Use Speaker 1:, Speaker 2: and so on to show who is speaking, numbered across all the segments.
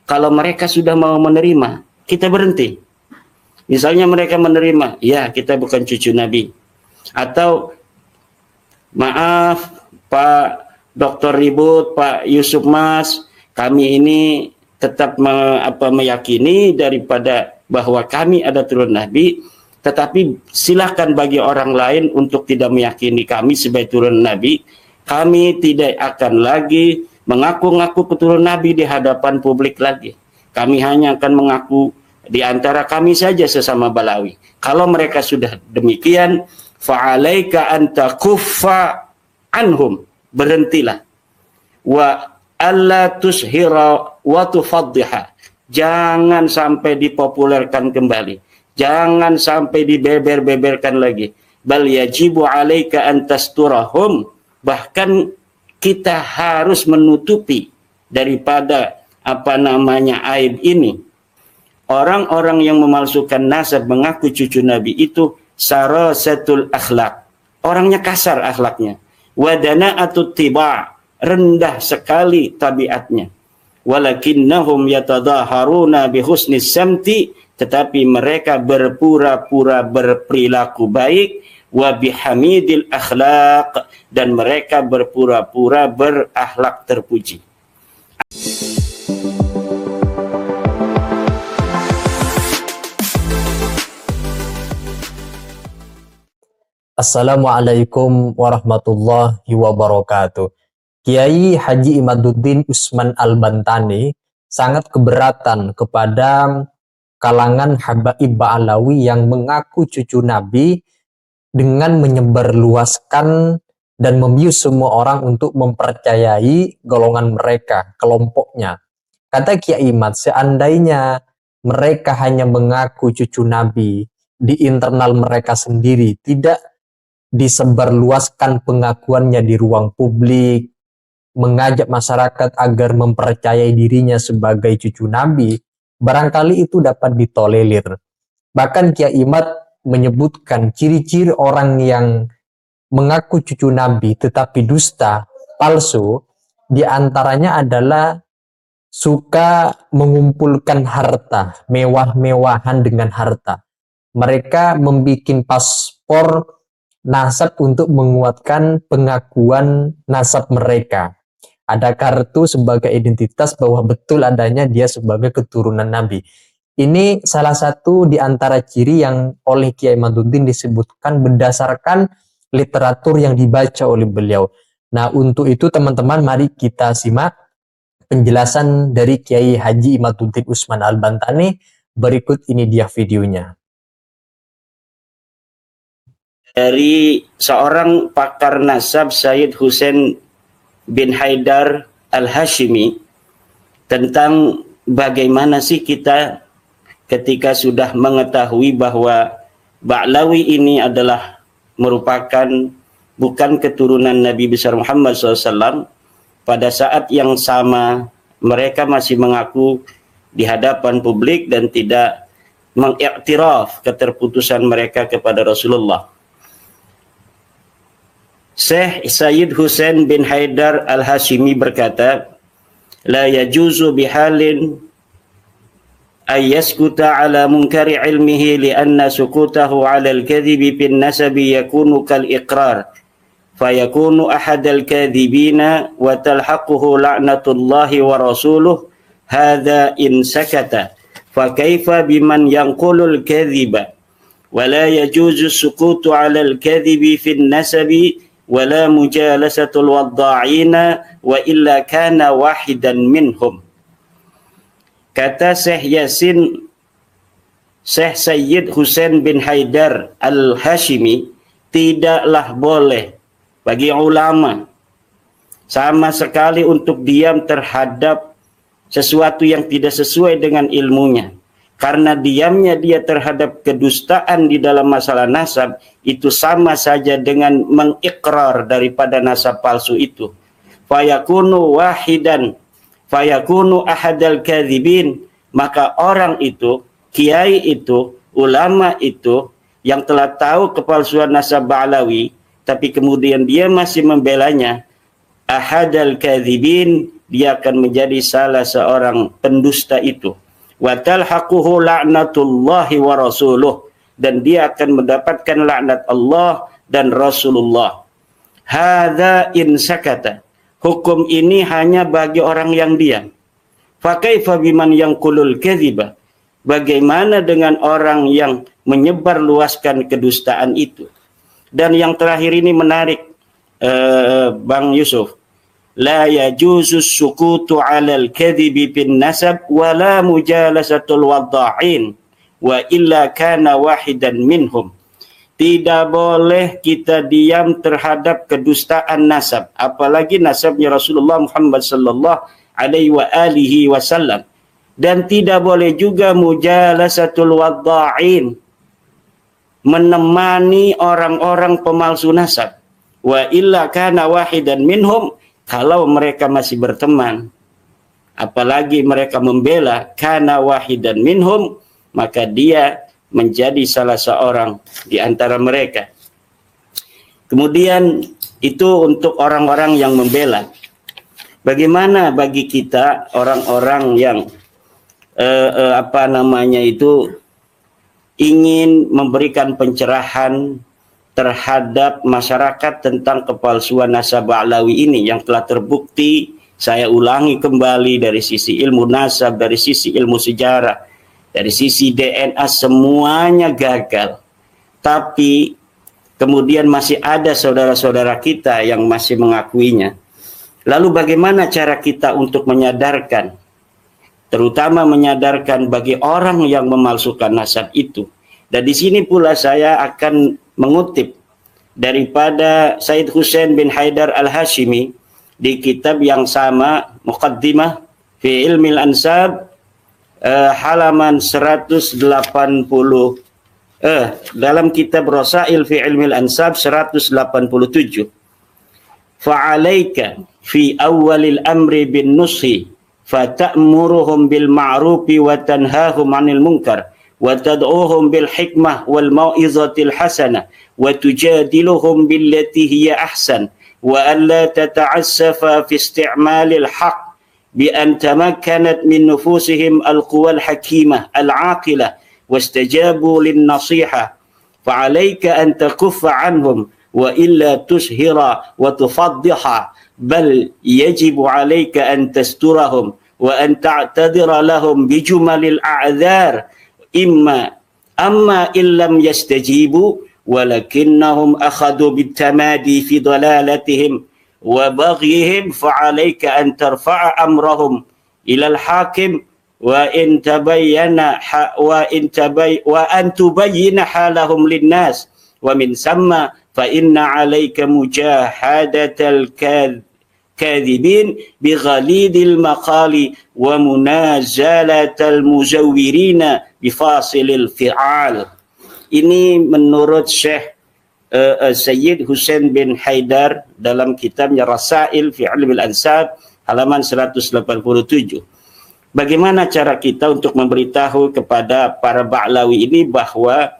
Speaker 1: Kalau mereka sudah mau menerima, kita berhenti. Misalnya mereka menerima, ya kita bukan cucu Nabi. Atau maaf Pak Dr. Ribut, Pak Yusuf Mas, kami ini tetap meyakini daripada bahwa kami ada turun Nabi, tetapi silakan bagi orang lain untuk tidak meyakini kami sebagai turun Nabi. Kami tidak akan lagi mengaku-ngaku keturunan Nabi di hadapan publik lagi. Kami hanya akan mengaku di antara kami saja sesama Balawi. Kalau mereka sudah demikian, fa'alaika anta kuffa anhum, berhentilah. Wa alla tushhira wa tufaddiha, jangan sampai dipopulerkan kembali, jangan sampai dibeber-beberkan lagi. Bal yajibu alaika an tasturahum, bahkan kita harus menutupi daripada aib ini. Orang-orang yang memalsukan nasab mengaku cucu Nabi itu sarasatul akhlak, orangnya kasar akhlaknya. Wadana'atut tiba', rendah sekali tabiatnya. Walakinnahum yatadhaharuna bihusnis samti, tetapi mereka berpura-pura berperilaku baik, wa bihamidil akhlaq, dan mereka berpura-pura berakhlak terpuji.
Speaker 2: Assalamualaikum warahmatullahi wabarakatuh. Kiai Haji Imaduddin Usman Al-Bantani sangat keberatan kepada kalangan habaib Ba'alawi yang mengaku cucu Nabi dengan menyebarluaskan dan membius semua orang untuk mempercayai golongan mereka, kelompoknya. Kata Kiai Imad, seandainya mereka hanya mengaku cucu Nabi di internal mereka sendiri, tidak disebarluaskan pengakuannya di ruang publik, mengajak masyarakat agar mempercayai dirinya sebagai cucu Nabi, barangkali itu dapat ditolerir. Bahkan Kiai Imad menyebutkan ciri-ciri orang yang mengaku cucu Nabi tetapi dusta, palsu, diantaranya adalah suka mengumpulkan harta, mewah-mewahan dengan harta. Mereka membuat paspor nasab untuk menguatkan pengakuan nasab mereka. Ada kartu sebagai identitas bahwa betul adanya dia sebagai keturunan Nabi. Ini salah satu di antara ciri yang oleh Kiai Imaduddin disebutkan berdasarkan literatur yang dibaca oleh beliau. Nah, untuk itu teman-teman mari kita simak penjelasan dari Kiai Haji Imaduddin Usman Al-Bantani. Berikut ini dia videonya.
Speaker 1: Dari seorang pakar nasab, Sayyid Husain bin Haidar Al-Hashimi, tentang bagaimana sih kita ketika sudah mengetahui bahwa Ba'lawi ini adalah merupakan bukan keturunan Nabi besar Muhammad SAW. Pada saat yang sama mereka masih mengaku di hadapan publik dan tidak mengiktiraf keterputusan mereka kepada Rasulullah. Syekh Sayyid Husain bin Haidar Al-Hashimi berkata, la yajuzu bihalin ayyaskuta ala munkari ilmihi lianna sukutahu ala al-kadhibi bin nasabi yakunu kal iqrar fayakunu ahadal kadhibina wa talhaquhu la'natullahi wa rasuluh hadha in sakata fa kaifa biman yanqulul kadhiba wa la yajuzu sukutu ala al-kadhibi fin nasabi wa la mujalasatul wadda'ina wa illa kana wahidan minhum. Kata Syekh Sayyid Husain bin Haidar Al-Hashimi, tidaklah boleh bagi ulama sama sekali untuk diam terhadap sesuatu yang tidak sesuai dengan ilmunya. Karena diamnya dia terhadap kedustaan di dalam masalah nasab, itu sama saja dengan mengikrar daripada nasab palsu itu. Fayakunu wahidan, fayakunu ahadal kadhibin, maka orang itu, kiai itu, ulama itu yang telah tahu kepalsuan nasab Ba'lawi tapi kemudian dia masih membelanya, ahadal kadhibin, dia akan menjadi salah seorang pendusta itu. Wa talhaquhu la'natullahi wa rasuluh, dan dia akan mendapatkan laknat Allah dan Rasulullah. Hadza in sakata, hukum ini hanya bagi orang yang diam. Fa kaifa biman yanqulul kadhiba, bagaimana dengan orang yang menyebarluaskan kedustaan itu? Dan yang terakhir ini menarik, Bang Yusuf. La yajuzu sukutu 'alal kadhibi bin nasab wa la mujalasatul wadda'in wa illa kana wahidan minhum. Tidak boleh kita diam terhadap kedustaan nasab, apalagi nasabnya Rasulullah Muhammad sallallahu alaihi wa alihi wasallam. Dan tidak boleh juga mujalasatul wadda'in, menemani orang-orang pemalsu nasab. Wa illa kana wahidan minhum, kalau mereka masih berteman, apalagi mereka membela, kana wahidan minhum, maka dia menjadi salah seorang di antara mereka. Kemudian itu untuk orang-orang yang membela. Bagaimana bagi kita orang-orang yang ingin memberikan pencerahan terhadap masyarakat tentang kepalsuan nasab Ba'lawi ini yang telah terbukti, saya ulangi kembali, dari sisi ilmu nasab, dari sisi ilmu sejarah, dari sisi DNA, semuanya gagal. Tapi kemudian masih ada saudara-saudara kita yang masih mengakuinya. Lalu bagaimana cara kita untuk menyadarkan, terutama menyadarkan bagi orang yang memalsukan nasab itu? Dan di sini pula saya akan mengutip daripada Said Hussein bin Haidar Al-Hashimi di kitab yang sama, Muqaddimah fi Ilmil Ansab, halaman 180, dalam kitab Rasail fi Ilmil Ansab 187. Fa'alaika fi awwalil amri bin nushi fata'muruhum bil ma'rufi wa tanhahum 'anil munkar wa tad'uhum bil hikmah wal mau'izatil hasanah wa tujadiluhum billati hiya ahsan wa an la tata'assafa fi isti'malil haqq bi an tamakkanat min nufusihim al quwal hakimah al 'aqilah wastajabu lin nasihah fa 'alaika an takuffa 'anhum wa illa tushhira wa tufaddiha bal yajibu 'alaika an tasturahum wa an ta'tadira lahum bijumalil a'dzar amma illam yastajibu walakinnahum akhadu bitamadi fi dalalatihim wa baghihim fa'alaika an tarfa'a amrahum ila al-hakim wa in tabayyana wa an tubayyina halahum lin-nas wa min samma fa inna 'alaika mujahadatal kadhibin bi ghalidil maqali wa munazalatal muzawwirina bi fasilil fi'al. Ini menurut Syekh Sayyid Hussein bin Haidar dalam kitabnya Rasail fi Ilmil Ansab halaman 187. Bagaimana cara kita untuk memberitahu kepada para Ba'lawi ini bahwa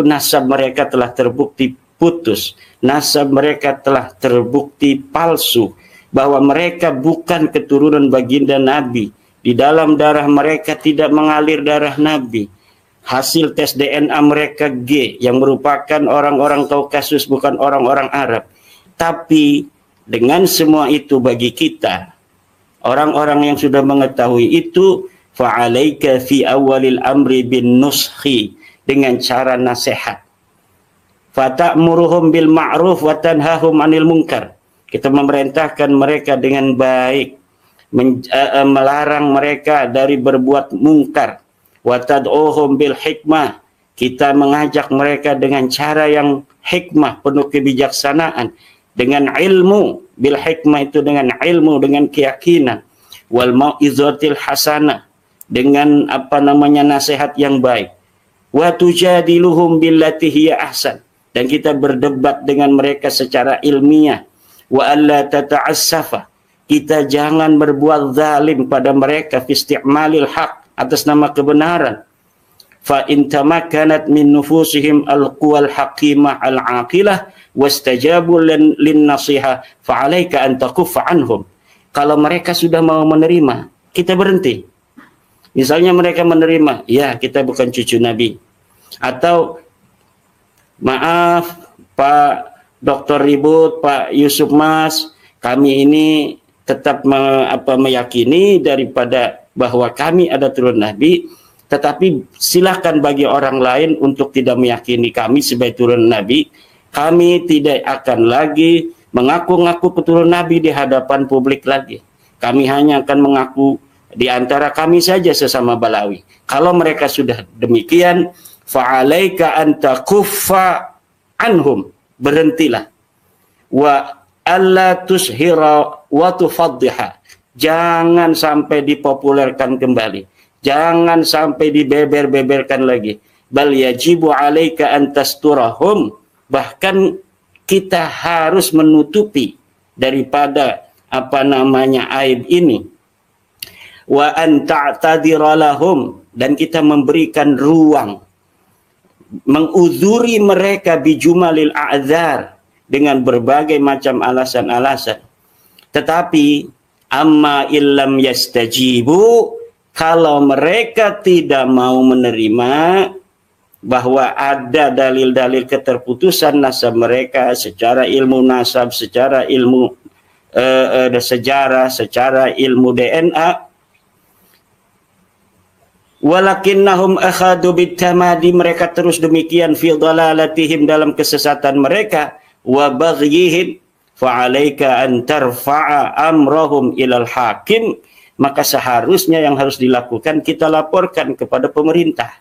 Speaker 1: nasab mereka telah terbukti putus, nasab mereka telah terbukti palsu, bahwa mereka bukan keturunan baginda Nabi, di dalam darah mereka tidak mengalir darah Nabi, hasil tes DNA mereka G, yang merupakan orang-orang Kaukasus, bukan orang-orang Arab. Tapi dengan semua itu bagi kita, orang-orang yang sudah mengetahui itu, fa'alaika fi awalil amri bin nushi, dengan cara nasihat. Fata'muruhum bil ma'ruf wa tanhahum 'anil munkar. Kita memerintahkan mereka dengan baik, melarang mereka dari berbuat mungkar. Wa tad'uhum bil hikmah. Kita mengajak mereka dengan cara yang hikmah, penuh kebijaksanaan, dengan ilmu. Bil hikmah itu dengan ilmu, dengan keyakinan. Wal mau'izatil hasanah, dengan nasihat yang baik. Wa tujadiluhum billati hiya ahsan, dan kita berdebat dengan mereka secara ilmiah. Wa alla tata'assafa, kita jangan berbuat zalim pada mereka fi isti'malil haq, atas nama kebenaran. Fa in tamakkanat min nufusihim al-quwal haqimah al-aqilah wastajabu lin nasihah fa 'alaika an takuffa anhum. Kalau mereka sudah mau menerima, kita berhenti. Misalnya mereka menerima, ya kita bukan cucu Nabi. Atau maaf Pak Dr. Ribut, Pak Yusuf Mas, kami ini tetap meyakini daripada bahwa kami ada turun Nabi, tetapi silahkan bagi orang lain untuk tidak meyakini kami sebagai turun Nabi. Kami tidak akan lagi mengaku-ngaku keturunan Nabi di hadapan publik lagi. Kami hanya akan mengaku di antara kami saja sesama Balawi. Kalau mereka sudah demikian, fa'alaika anta kuffa anhum, berhentilah. Wa alla tushhira wa tufaddiha, jangan sampai dipopulerkan kembali, jangan sampai dibeber-beberkan lagi. Bal yajibu alaika an tasturahum, bahkan kita harus menutupi daripada aib ini. Wa an ta'tadira lahum, dan kita memberikan ruang, menguzuri mereka bijumalil a'dzar, dengan berbagai macam alasan-alasan. Tetapi amma illam yastajibu, kalau mereka tidak mau menerima bahwa ada dalil-dalil keterputusan nasab mereka secara ilmu nasab, secara ilmu sejarah, secara ilmu DNA, walakinnahum akhadu bitamadi, mereka terus demikian fi dhalalatihim, dalam kesesatan mereka, wa baghyihim, fa'alaika an tarfa'a amrahum ilal hakim, maka seharusnya yang harus dilakukan kita laporkan kepada pemerintah.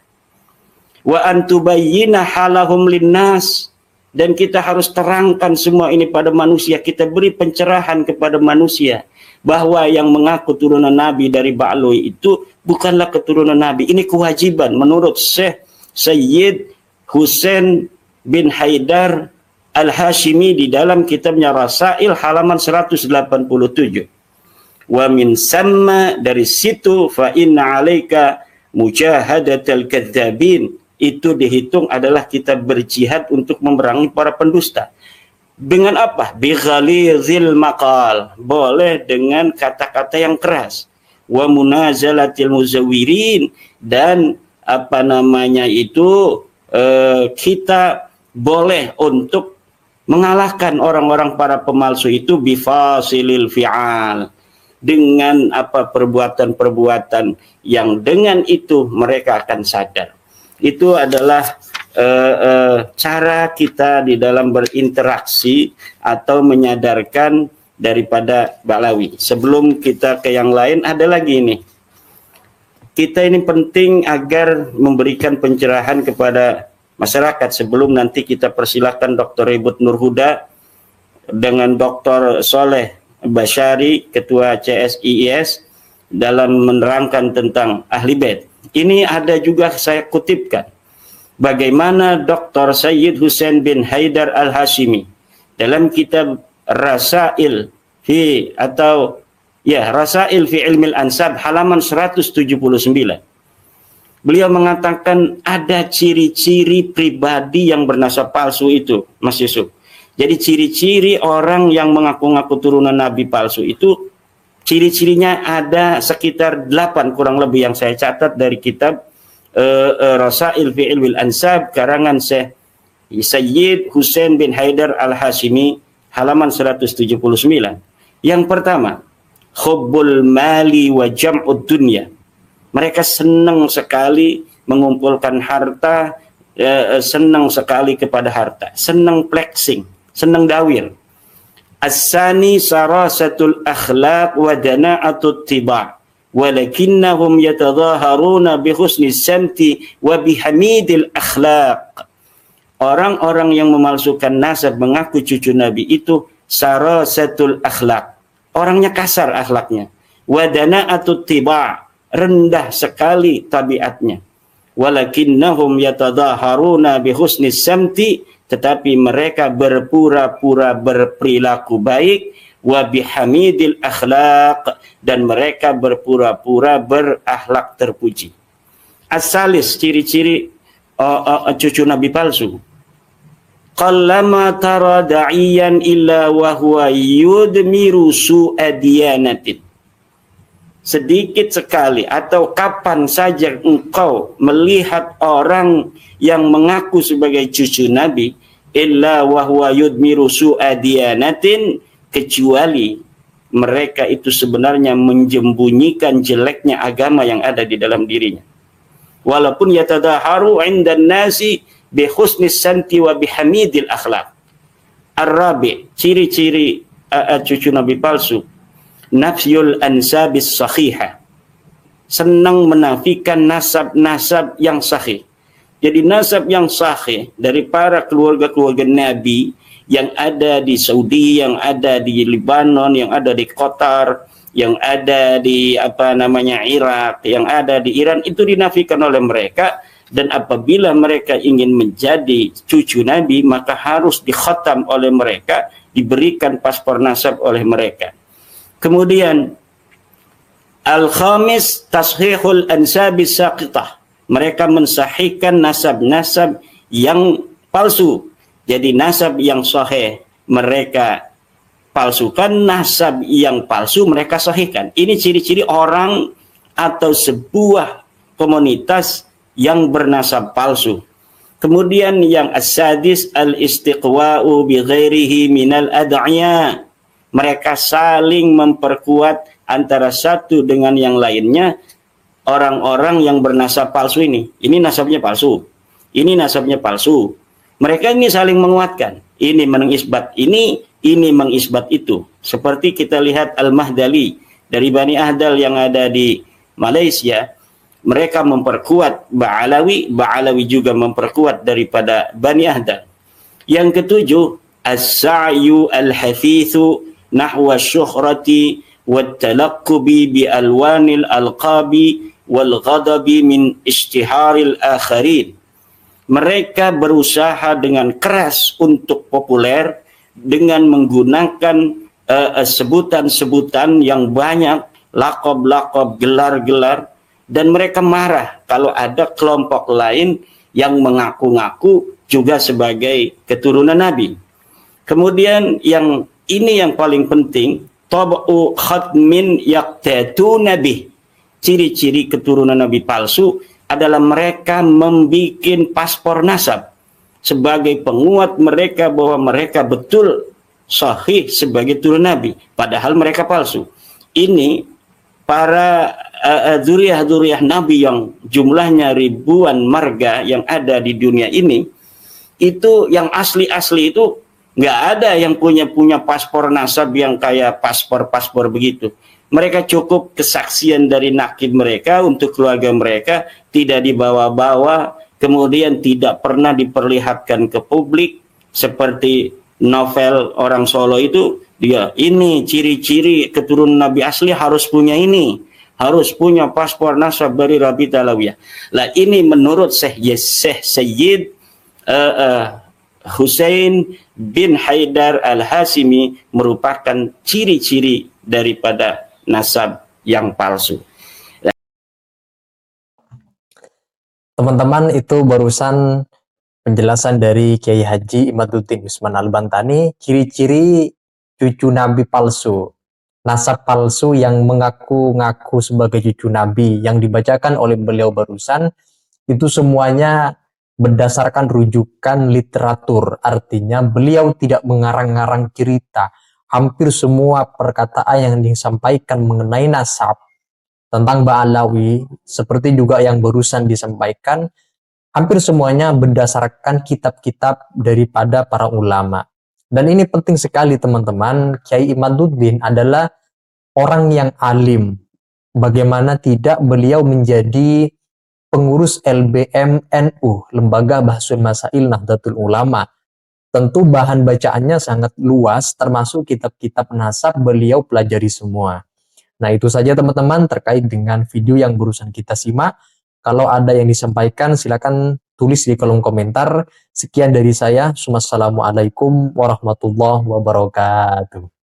Speaker 1: Wa antubayyina halahum linnas, dan kita harus terangkan semua ini pada manusia, kita beri pencerahan kepada manusia bahwa yang mengaku turunan Nabi dari Ba'lui itu bukanlah keturunan Nabi. Ini kewajiban menurut Syekh Sayyid Husain bin Haidar Al-Hashimi di dalam kitabnya Rasail halaman 187. Wa min samma, dari situ, fa inna 'alaika mujahadatal kadzdzabin, itu dihitung adalah kita berjihad untuk memerangi para pendusta. Dengan apa? Bi ghalizil maqal, boleh dengan kata-kata yang keras. Wa munazalatil muzawwirin, dan kita boleh untuk mengalahkan orang-orang para pemalsu itu bifasilil fi'al, dengan perbuatan-perbuatan yang dengan itu mereka akan sadar. Itu adalah cara kita di dalam berinteraksi atau menyadarkan daripada Ba'lawi. Sebelum kita ke yang lain, ada lagi ini. Kita ini penting agar memberikan pencerahan kepada masyarakat. Sebelum nanti kita persilahkan Dr. Ribut Nurhuda dengan Dr. Soleh Basyari, Ketua CSIIS, dalam menerangkan tentang Ahli Bait. Ini ada juga saya kutipkan bagaimana Dr. Sayyid Husain bin Haidar Al-Hashimi dalam kitab Rasail fi Ilmil Ansab halaman 179. Beliau mengatakan ada ciri-ciri pribadi yang bernasab palsu itu, Mas Yusuf. Jadi ciri-ciri orang yang mengaku-ngaku turunan Nabi palsu itu, ciri-cirinya ada sekitar 8 kurang lebih yang saya catat dari kitab Rasail fi Ilmil Ansab karangan Syekh Sayyid Husain bin Haidar Al-Hashimi halaman 179. Yang pertama, hubbul mali wa jam'ud dunya. Mereka senang sekali mengumpulkan harta, senang sekali kepada harta, senang flexing, senang dawir. As-sani sarasatul akhlaq wa dana'atut tiba', walakinnahum yatadhaharuna bi husni samti wa bihamidil akhlaq. Orang-orang yang memalsukan nasab mengaku cucu Nabi itu sarasatul akhlaq, orangnya kasar akhlaknya. Wa dana'atut tiba', rendah sekali tabiatnya. Walakinnahum yatadhaharuna bi husni samti, tetapi mereka berpura-pura berperilaku baik, wa bihamidil akhlaq, dan mereka berpura-pura berakhlak terpuji. Asalis, ciri-ciri cucu Nabi palsu. qallama tara da'iyan illa wa huwa yudmiru su'a diyanatin. Sedikit sekali atau kapan saja engkau melihat orang yang mengaku sebagai cucu Nabi, illa wa huwa yudmiru su'a diyanatin, kecuali mereka itu sebenarnya menjembunyikan jeleknya agama yang ada di dalam dirinya. Walaupun yatadaharu 'indan nasi bi husnis santi wa bihamidil akhlaq. Ar-rabi, ciri-ciri cucu Nabi palsu, nafyul ansabis sahihah, senang menafikan nasab-nasab yang sahih. Jadi nasab yang sahih dari para keluarga-keluarga Nabi yang ada di Saudi, yang ada di Lebanon, yang ada di Qatar, yang ada di Irak, yang ada di Iran, itu dinafikan oleh mereka. Dan apabila mereka ingin menjadi cucu Nabi, maka harus dikhatam oleh mereka, diberikan paspor nasab oleh mereka. Kemudian al-khamis tashihul ansabis saqitah, mereka mensahihkan nasab-nasab yang palsu. Jadi nasab yang sahih mereka palsukan, nasab yang palsu mereka sahihkan. Ini ciri-ciri orang atau sebuah komunitas yang bernasab palsu. Kemudian yang as-sadis al-istiqwa'u bi ghairihi minal ad'iya. Mereka saling memperkuat antara satu dengan yang lainnya, orang-orang yang bernasab palsu ini. Ini nasabnya palsu. Ini nasabnya palsu. Mereka ini saling menguatkan. Ini mengisbat ini mengisbat itu. Seperti kita lihat Al-Mahdali dari Bani Ahdal yang ada di Malaysia, mereka memperkuat Ba'alawi, Ba'alawi juga memperkuat daripada Bani Ahdal. Yang ketujuh, as-sa'yu al-hafithu nahwa syuhrati wat-talaqqubi bi alwanil alqabi wal ghadabi min ishtiharil akharin. Mereka berusaha dengan keras untuk populer dengan menggunakan sebutan-sebutan yang banyak, lakob-lakob, gelar-gelar, dan mereka marah kalau ada kelompok lain yang mengaku-ngaku juga sebagai keturunan Nabi. Kemudian yang ini yang paling penting, tab'u khatmin yaqtatu nabi. Ciri-ciri keturunan Nabi palsu adalah mereka membuat paspor nasab sebagai penguat mereka bahwa mereka betul sahih sebagai turun Nabi, padahal mereka palsu. Ini para dzurriyyah Nabi yang jumlahnya ribuan marga yang ada di dunia ini, itu yang asli-asli itu nggak ada yang punya paspor nasab yang kayak paspor begitu. Mereka cukup kesaksian dari nakib mereka untuk keluarga mereka, tidak dibawa-bawa, kemudian tidak pernah diperlihatkan ke publik. Seperti novel orang Solo itu, dia ini ciri-ciri keturunan Nabi asli harus punya ini, harus punya paspor nasab dari Rabita Alawiyah. Lah ini menurut Syekh Sayyid Husain bin Haidar Al-Hasimi merupakan ciri-ciri daripada nasab yang palsu.
Speaker 2: Teman-teman, itu barusan penjelasan dari Kiai Haji Imaduddin Usman Al-Bantani, ciri-ciri cucu Nabi palsu, nasab palsu yang mengaku-ngaku sebagai cucu Nabi yang dibacakan oleh beliau barusan, itu semuanya berdasarkan rujukan literatur. Artinya beliau tidak mengarang-ngarang cerita. Hampir semua perkataan yang disampaikan mengenai nasab tentang Ba'alawi, seperti juga yang barusan disampaikan, hampir semuanya berdasarkan kitab-kitab daripada para ulama. Dan ini penting sekali teman-teman, Kiai Imaduddin adalah orang yang alim. Bagaimana tidak beliau menjadi pengurus LBM NU, Lembaga Bahsul Masail Nahdlatul Ulama. Tentu bahan bacaannya sangat luas, termasuk kitab-kitab nasab beliau pelajari semua. Nah, itu saja teman-teman terkait dengan video yang barusan kita simak. Kalau ada yang disampaikan, silakan tulis di kolom komentar. Sekian dari saya. Wassalamualaikum warahmatullahi wabarakatuh.